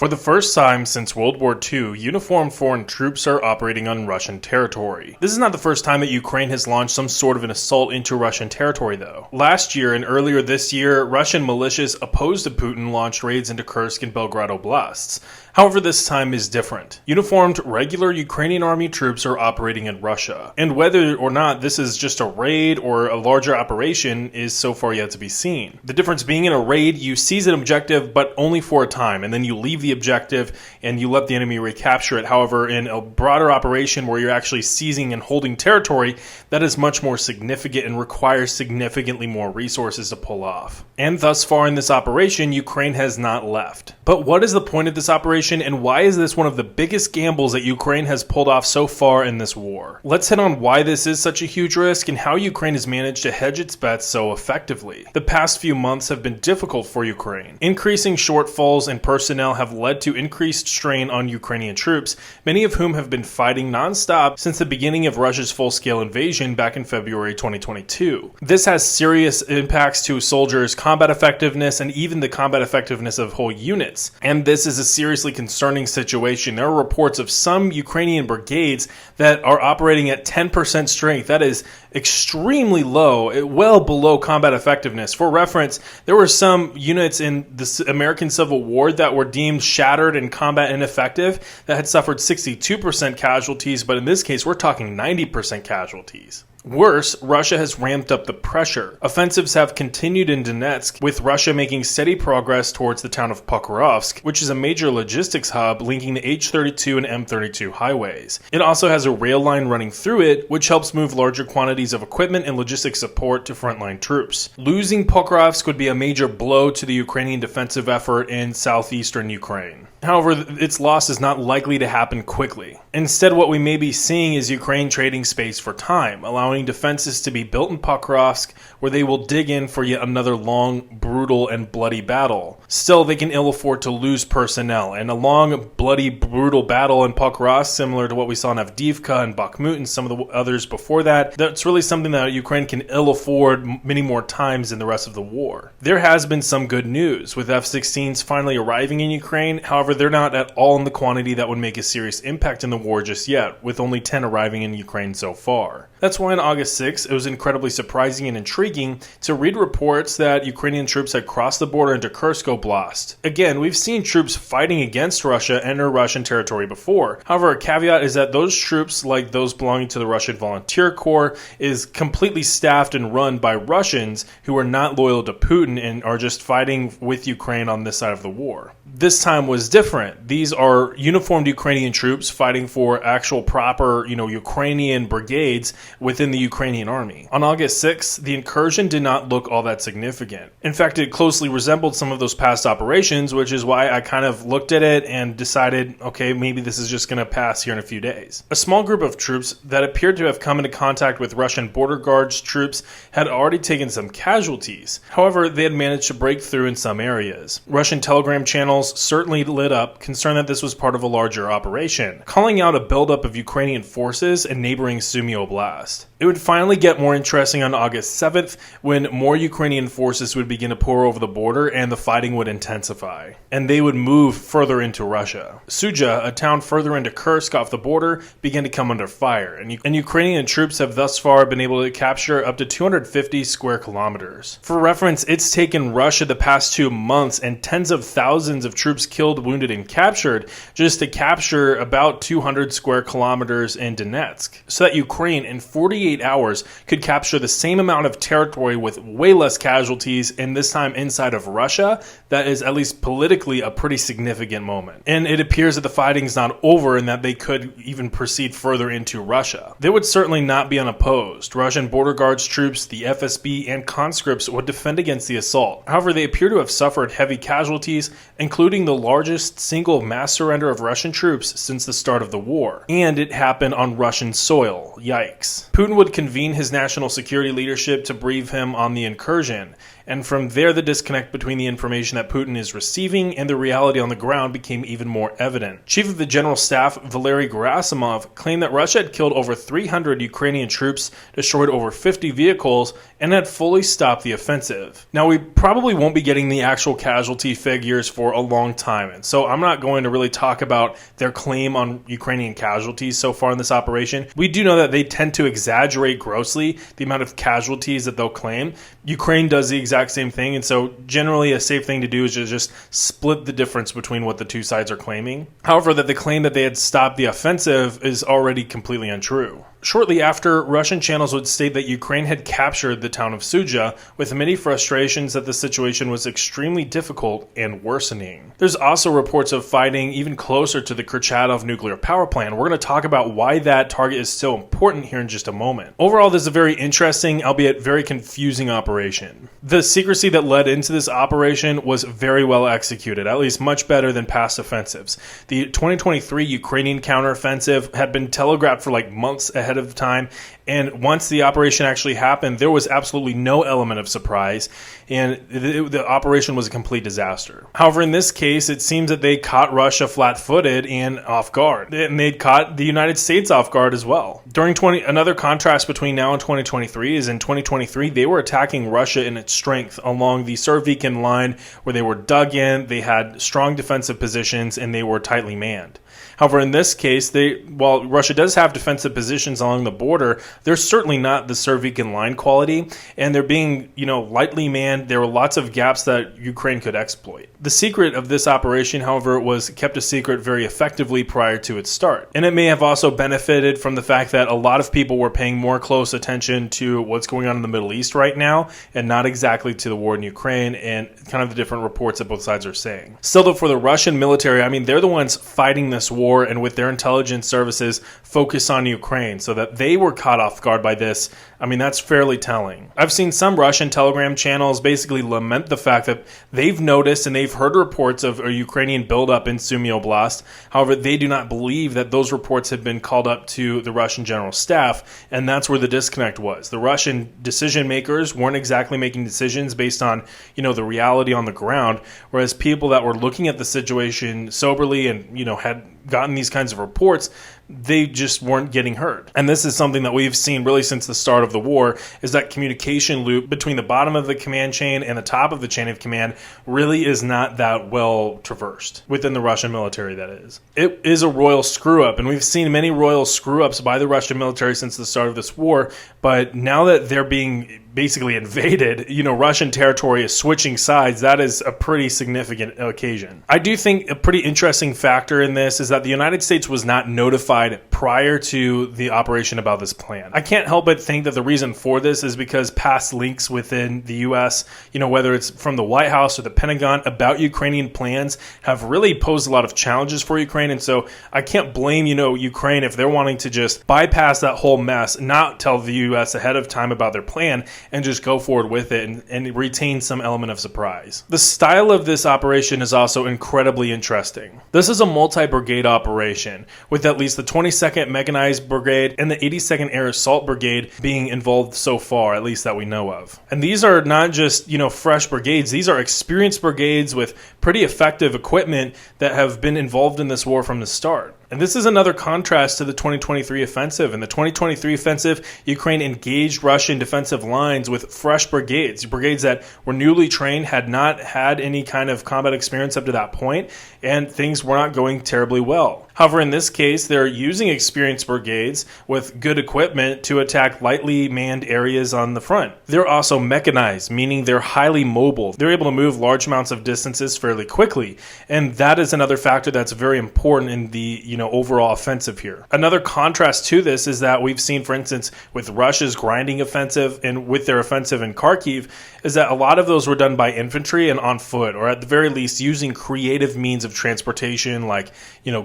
For the first time since World War II, uniformed foreign troops are operating on Russian territory. This is not the first time that Ukraine has launched some sort of an assault into Russian territory, though. Last year and earlier this year, Russian militias opposed to Putin launched raids into Kursk and Belgorod Oblasts. However, this time is different. Uniformed, regular Ukrainian army troops are operating in Russia. And whether or not this is just a raid or a larger operation is so far yet to be seen. The difference being, in a raid, you seize an objective, but only for a time, and then you leave the objective and you let the enemy recapture it. However, in a broader operation where you're actually seizing and holding territory, that is much more significant and requires significantly more resources to pull off. And thus far in this operation, Ukraine has not left. But what is the point of this operation, and why is this one of the biggest gambles that Ukraine has pulled off so far in this war? Let's hit on why this is such a huge risk and how Ukraine has managed to hedge its bets so effectively. The past few months have been difficult for Ukraine. Increasing shortfalls in personnel have led to increased strain on Ukrainian troops, many of whom have been fighting non-stop since the beginning of Russia's full-scale invasion back in February 2022. This has serious impacts to soldiers' combat effectiveness and even the combat effectiveness of whole units. And this is a seriously concerning situation. There are reports of some Ukrainian brigades that are operating at 10% strength. That is extremely low, well below combat effectiveness. For reference, there were some units in the American Civil War that were deemed shattered and combat ineffective that had suffered 62% casualties, but in this case, we're talking 90% casualties. Worse, Russia has ramped up the pressure. Offensives have continued in Donetsk, with Russia making steady progress towards the town of Pokrovsk, which is a major logistics hub linking the H-32 and M-32 highways. It also has a rail line running through it, which helps move larger quantities of equipment and logistics support to frontline troops. Losing Pokrovsk would be a major blow to the Ukrainian defensive effort in southeastern Ukraine. However, its loss is not likely to happen quickly. Instead, what we may be seeing is Ukraine trading space for time, allowing defenses to be built in Pokrovsk, where they will dig in for yet another long, brutal, and bloody battle. Still, they can ill afford to lose personnel, and a long, bloody, brutal battle in Pokrovsk, similar to what we saw in Avdiivka and Bakhmut and some of the others before that, that's really something that Ukraine can ill afford many more times in the rest of the war. There has been some good news, with F-16s finally arriving in Ukraine. However, they're not at all in the quantity that would make a serious impact in the war just yet, with only 10 arriving in Ukraine so far. That's why on August 6th, it was incredibly surprising and intriguing to read reports that Ukrainian troops had crossed the border into Kursk Oblast. Again, we've seen troops fighting against Russia enter Russian territory before. However, a caveat is that those troops, like those belonging to the Russian Volunteer Corps, is completely staffed and run by Russians who are not loyal to Putin and are just fighting with Ukraine on this side of the war. This time was different. These are uniformed Ukrainian troops fighting for actual proper, Ukrainian brigades within the Ukrainian army. On August 6th, the incursion did not look all that significant. In fact, it closely resembled some of those past operations, which is why I kind of looked at it and decided, okay, maybe this is just going to pass here in a few days. A small group of troops that appeared to have come into contact with Russian border guards troops had already taken some casualties. However, they had managed to break through in some areas. Russian telegram channels certainly lit up, concerned that this was part of a larger operation, calling out a buildup of Ukrainian forces in neighboring Sumy Oblast. It would finally get more interesting on August 7th when more Ukrainian forces would begin to pour over the border and the fighting would intensify, and they would move further into Russia. Suja, a town further into Kursk off the border, began to come under fire, and Ukrainian troops have thus far been able to capture up to 250 square kilometers. For reference, it's taken Russia the past 2 months and tens of thousands of troops killed, wounded, and captured just to capture about 200 square kilometers in Donetsk, so that Ukraine in 48 hours could capture the same amount of territory with way less casualties, and this time inside of Russia. That is, at least politically, a pretty significant moment. And it appears that the fighting's not over and that they could even proceed further into Russia. They would certainly not be unopposed. Russian border guards troops, the FSB, and conscripts would defend against the assault. However, they appear to have suffered heavy casualties, including the largest single mass surrender of Russian troops since the start of the war. And it happened on Russian soil. Yikes. Putin would convene his national security leadership to brief him on the incursion, And from there, the disconnect between the information that Putin is receiving and the reality on the ground became even more evident. Chief of the General Staff Valery Gerasimov claimed that Russia had killed over 300 Ukrainian troops, destroyed over 50 vehicles, and had fully stopped the offensive. Now, we probably won't be getting the actual casualty figures for a long time, and so I'm not going to really talk about their claim on Ukrainian casualties so far in this operation. We do know that they tend to exaggerate grossly the amount of casualties that they'll claim. Ukraine does the exact same thing, and so generally a safe thing to do is to just split the difference between what the two sides are claiming. However, that the claim that they had stopped the offensive is already completely untrue. Shortly after, Russian channels would state that Ukraine had captured the town of Sudzha, with many frustrations that the situation was extremely difficult and worsening. There's also reports of fighting even closer to the Kurchatov nuclear power plant. We're going to talk about why that target is so important here in just a moment. Overall, this is a very interesting, albeit very confusing operation. The secrecy that led into this operation was very well executed, at least much better than past offensives. The 2023 Ukrainian counteroffensive had been telegraphed for like months ahead of time, and once the operation actually happened, there was absolutely no element of surprise, and the operation was a complete disaster. However, in this case, it seems that they caught Russia flat-footed and off guard, and they'd caught the United States off guard as well. Another contrast between now and 2023 is in 2023, they were attacking Russia in its strength along the Surovikin line, where they were dug in, they had strong defensive positions, and they were tightly manned. However, in this case, while Russia does have defensive positions along the border, they're certainly not the Surovikin line quality, and they're being, lightly manned. There were lots of gaps that Ukraine could exploit. The secret of this operation, however, was kept a secret very effectively prior to its start. And it may have also benefited from the fact that a lot of people were paying more close attention to what's going on in the Middle East right now, and not exactly to the war in Ukraine and kind of the different reports that both sides are saying. Still, though, for the Russian military, they're the ones fighting this war, and with their intelligence services focus on Ukraine, so that they were caught off guard by this. That's fairly telling. I've seen some Russian Telegram channels basically lament the fact that they've noticed and they've heard reports of a Ukrainian buildup in Kursk Oblast. However, they do not believe that those reports have been called up to the Russian General Staff, and that's where the disconnect was. The Russian decision makers weren't exactly making decisions based on, the reality on the ground, whereas people that were looking at the situation soberly and, had gotten these kinds of reports, they just weren't getting heard. And this is something that we've seen really since the start of the war, is that communication loop between the bottom of the command chain and the top of the chain of command really is not that well traversed within the Russian military, that is. It is a royal screw-up, and we've seen many royal screw-ups by the Russian military since the start of this war, but now that they're being basically invaded, Russian territory is switching sides, that is a pretty significant occasion. I do think a pretty interesting factor in this is that the United States was not notified prior to the operation about this plan. I can't help but think that the reason for this is because past leaks within the U.S., whether it's from the White House or the Pentagon about Ukrainian plans, have really posed a lot of challenges for Ukraine. And so I can't blame, Ukraine if they're wanting to just bypass that whole mess, not tell the U.S. ahead of time about their plan, and just go forward with it and retain some element of surprise. The style of this operation is also incredibly interesting. This is a multi-brigade operation, with at least the 22nd Mechanized Brigade and the 82nd Air Assault Brigade being involved so far, at least that we know of. And these are not just, fresh brigades. These are experienced brigades with pretty effective equipment that have been involved in this war from the start. And this is another contrast to the 2023 offensive. In the 2023 offensive, Ukraine engaged Russian defensive lines with fresh brigades that were newly trained, had not had any kind of combat experience up to that point, and things were not going terribly well. However, in this case, they're using experienced brigades with good equipment to attack lightly manned areas on the front. They're also mechanized, meaning they're highly mobile. They're able to move large amounts of distances fairly quickly, and that is another factor that's very important in the overall offensive here. Another contrast to this is that we've seen, for instance, with Russia's grinding offensive and with their offensive in Kharkiv, is that a lot of those were done by infantry and on foot, or at the very least using creative means of transportation like,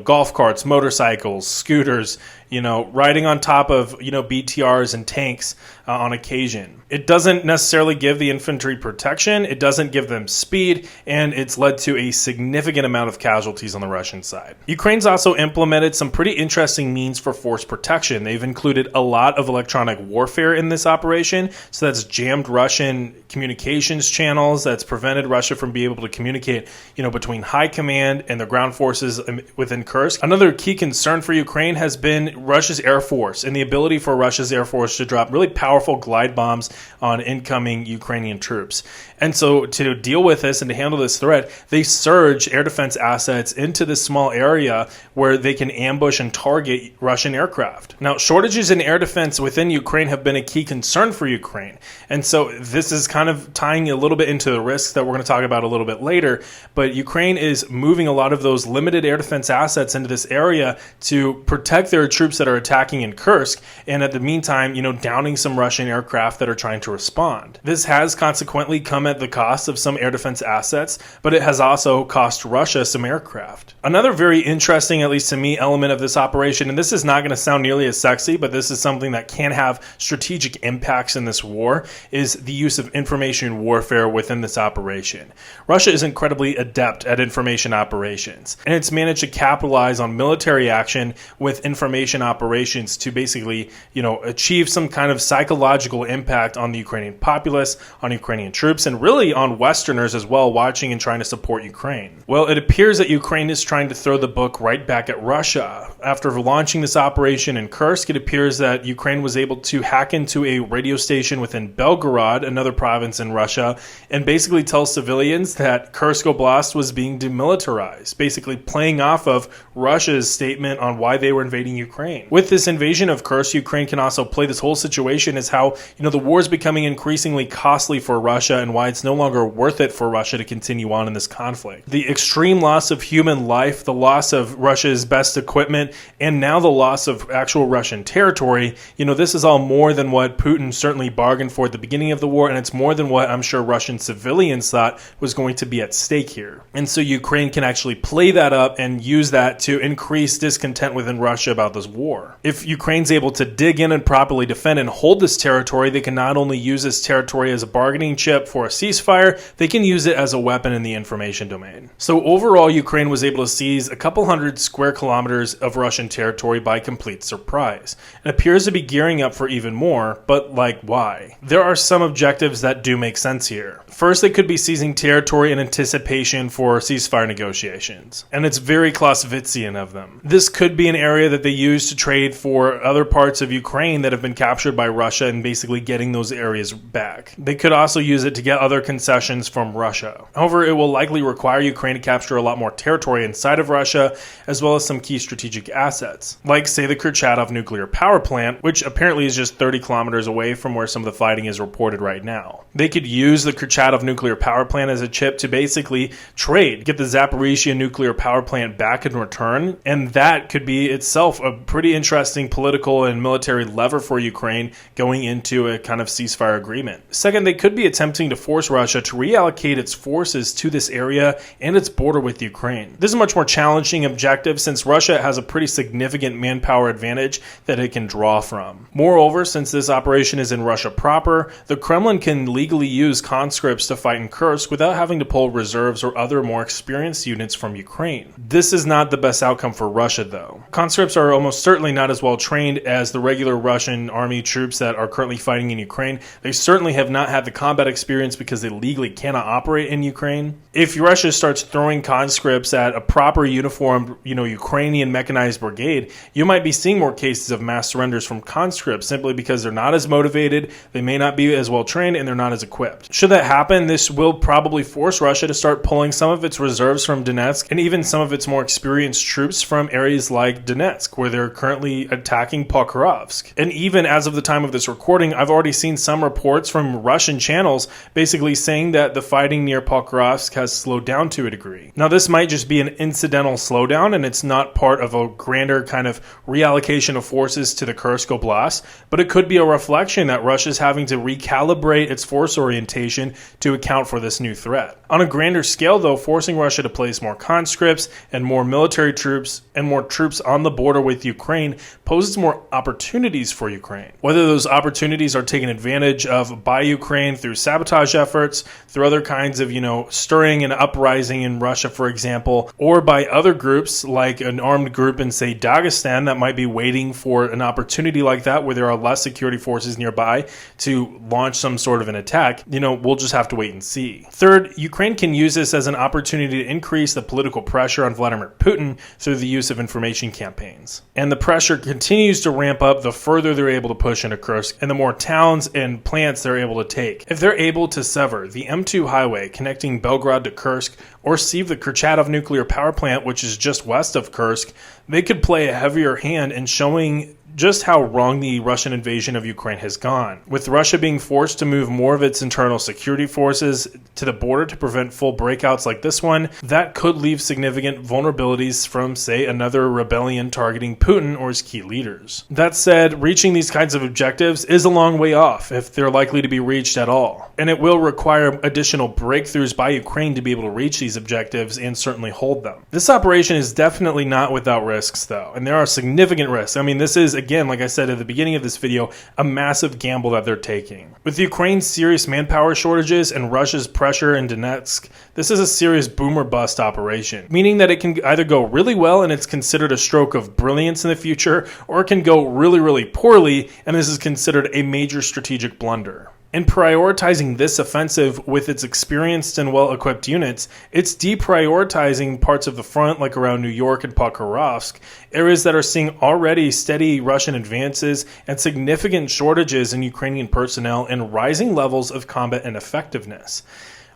golf carts, motorcycles, scooters, riding on top of, BTRs and tanks on occasion. It doesn't necessarily give the infantry protection, it doesn't give them speed, and it's led to a significant amount of casualties on the Russian side. Ukraine's also implemented some pretty interesting means for force protection. They've included a lot of electronic warfare in this operation, so that's jammed Russian communications channels, that's prevented Russia from being able to communicate, between high command and the ground forces within Kursk. Another key concern for Ukraine has been Russia's Air Force and the ability for Russia's Air Force to drop really powerful glide bombs on incoming Ukrainian troops. And so to deal with this and to handle this threat, they surge air defense assets into this small area where they can ambush and target Russian aircraft. Now, shortages in air defense within Ukraine have been a key concern for Ukraine. And so this is kind of tying a little bit into the risks that we're going to talk about a little bit later. But Ukraine is moving a lot of those limited air defense assets into this area to protect their troops that are attacking in Kursk, and at the meantime, downing some Russian aircraft that are trying to respond. This has consequently come at the cost of some air defense assets, but it has also cost Russia some aircraft. Another very interesting, at least to me, element of this operation, and this is not going to sound nearly as sexy, but this is something that can have strategic impacts in this war, is the use of information warfare within this operation. Russia is incredibly adept at information operations, and it's managed to capitalize on military action with information operations to basically, achieve some kind of psychological impact on the Ukrainian populace, on Ukrainian troops, and really on Westerners as well, watching and trying to support Ukraine. Well, it appears that Ukraine is trying to throw the book right back at Russia. After launching this operation in Kursk, it appears that Ukraine was able to hack into a radio station within Belgorod, another province in Russia, and basically tell civilians that Kursk Oblast was being demilitarized, basically playing off of Russia's statement on why they were invading Ukraine. With this invasion of Kursk, Ukraine can also play this whole situation as how, the war is becoming increasingly costly for Russia and why it's no longer worth it for Russia to continue on in this conflict. The extreme loss of human life, the loss of Russia's best equipment, and now the loss of actual Russian territory, this is all more than what Putin certainly bargained for at the beginning of the war, and it's more than what I'm sure Russian civilians thought was going to be at stake here. And so Ukraine can actually play that up and use that to increase discontent within Russia about this war. If Ukraine's able to dig in and properly defend and hold this territory, they can not only use this territory as a bargaining chip for a ceasefire, they can use it as a weapon in the information domain. So overall, Ukraine was able to seize a couple hundred square kilometers of Russian territory by complete surprise. It appears to be gearing up for even more, but why? There are some objectives that do make sense here. First, they could be seizing territory in anticipation for ceasefire negotiations, and it's very Clausewitzian of them. This could be an area that they use to trade for other parts of Ukraine that have been captured by Russia and basically getting those areas back. They could also use it to get other concessions from Russia. However, it will likely require Ukraine to capture a lot more territory inside of Russia, as well as some key strategic assets, like say the Kurchatov nuclear power plant, which apparently is just 30 kilometers away from where some of the fighting is reported right now. They could use the Kurchatov nuclear power plant as a chip to basically trade, get the Zaporizhia nuclear power plant back in return, and that could be itself a pretty interesting political and military lever for Ukraine going into a kind of ceasefire agreement. Second, they could be attempting to force Russia to reallocate its forces to this area and its border with Ukraine. This is a much more challenging objective since Russia has a pretty significant manpower advantage that it can draw from. Moreover, since this operation is in Russia proper, the Kremlin can legally use conscripts to fight in Kursk without having to pull reserves or other more experienced units from Ukraine. This is not the best outcome for Russia, though. Conscripts are almost certainly not as well trained as the regular Russian army troops that are currently fighting in Ukraine. They certainly have not had the combat experience because they legally cannot operate in Ukraine. If Russia starts throwing conscripts at a proper uniformed, Ukrainian mechanized brigade, you might be seeing more cases of mass surrenders from conscripts simply because they're not as motivated, they may not be as well trained, and they're not as equipped. Should that happen, this will probably force Russia to start pulling some of its reserves from Donetsk and even some of its more experienced troops from areas like Donetsk, where they're currently attacking Pokrovsk. And even as of the time of this recording, I've already seen some reports from Russian channels basically saying that the fighting near Pokrovsk has slowed down to a degree. Now, this might just be an incidental slowdown, and it's not part of a grander kind of reallocation of forces to the Kursk Oblast, but it could be a reflection that Russia's having to recalibrate its force orientation to account for this new threat. On a grander scale, though, forcing Russia to place more conscripts and more military troops and more troops on the border with Ukraine poses more opportunities for Ukraine. Whether those opportunities are taken advantage of by Ukraine through sabotage efforts, through other kinds of, stirring and uprising in Russia, for example, or by other groups like an armed group in, say, Dagestan that might be waiting for an opportunity like that where there are less security forces nearby to launch some sort of an attack, we'll just have to wait and see. Third, Ukraine can use this as an opportunity to increase the political pressure on Vladimir Putin through the use of information campaigns. And the pressure continues to ramp up the further they're able to push into Kursk and the more towns and plants they're able to take. If they're able to sever the M2 highway connecting Belgrade to Kursk or siege the Kurchatov nuclear power plant, which is just west of Kursk, they could play a heavier hand in showing just how wrong the Russian invasion of Ukraine has gone. With Russia being forced to move more of its internal security forces to the border to prevent full breakouts like this one, that could leave significant vulnerabilities from, say, another rebellion targeting Putin or his key leaders. That said, reaching these kinds of objectives is a long way off, if they're likely to be reached at all. And it will require additional breakthroughs by Ukraine to be able to reach these objectives and certainly hold them. This operation is definitely not without risks, though, and there are significant risks. I mean, this is, again, like I said at the beginning of this video, a massive gamble that they're taking. With Ukraine's serious manpower shortages and Russia's pressure in Donetsk, this is a serious boom or bust operation, meaning that it can either go really well and it's considered a stroke of brilliance in the future, or it can go really, really poorly and this is considered a major strategic blunder. In prioritizing this offensive with its experienced and well-equipped units, it's deprioritizing parts of the front like around New York and Pokrovsk, areas that are seeing already steady Russian advances and significant shortages in Ukrainian personnel and rising levels of combat ineffectiveness.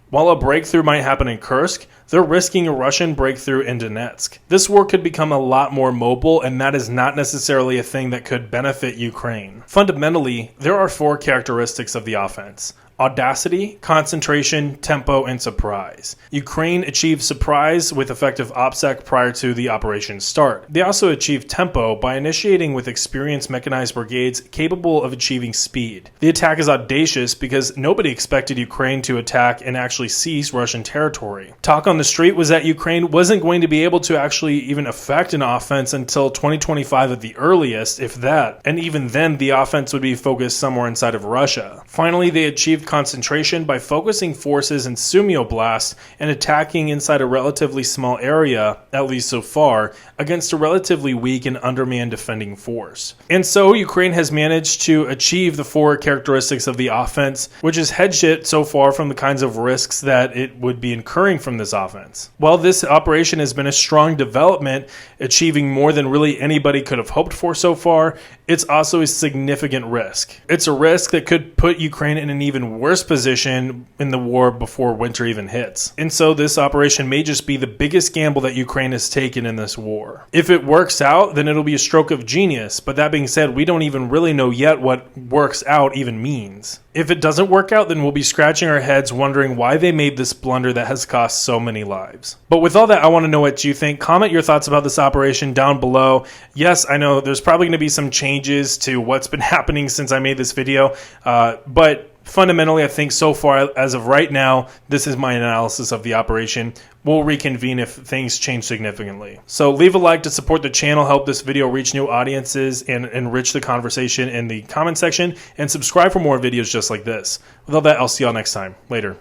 While a breakthrough might happen in Kursk, they're risking a Russian breakthrough in Donetsk. This war could become a lot more mobile, and that is not necessarily a thing that could benefit Ukraine. Fundamentally, there are 4 characteristics of the offense: audacity, concentration, tempo, and surprise. Ukraine achieved surprise with effective OPSEC prior to the operation's start. They also achieved tempo by initiating with experienced mechanized brigades capable of achieving speed. The attack is audacious because nobody expected Ukraine to attack and actually seize Russian territory. Talk on the street was that Ukraine wasn't going to be able to actually even effect an offense until 2025 at the earliest, if that, and even then the offense would be focused somewhere inside of Russia. Finally, they achieved concentration by focusing forces in Kursk Oblast and attacking inside a relatively small area, at least so far, against a relatively weak and undermanned defending force. And so Ukraine has managed to achieve the 4 characteristics of the offense, which has hedged it so far from the kinds of risks that it would be incurring from this offense. While this operation has been a strong development, achieving more than really anybody could have hoped for so far, it's also a significant risk. It's a risk that could put Ukraine in an even worse position in the war before winter even hits. And so this operation may just be the biggest gamble that Ukraine has taken in this war. If it works out, then it'll be a stroke of genius. But that being said, we don't even really know yet what works out even means. If it doesn't work out, then we'll be scratching our heads wondering why they made this blunder that has cost so many lives. But with all that, I want to know what you think. Comment your thoughts about this operation down below. Yes, I know there's probably going to be some changes to what's been happening since I made this video, but fundamentally, I think so far, as of right now, this is my analysis of the operation. We'll reconvene if things change significantly. So leave a like to support the channel, help this video reach new audiences, and enrich the conversation in the comment section, and subscribe for more videos just like this. With all that, I'll see y'all next time. Later.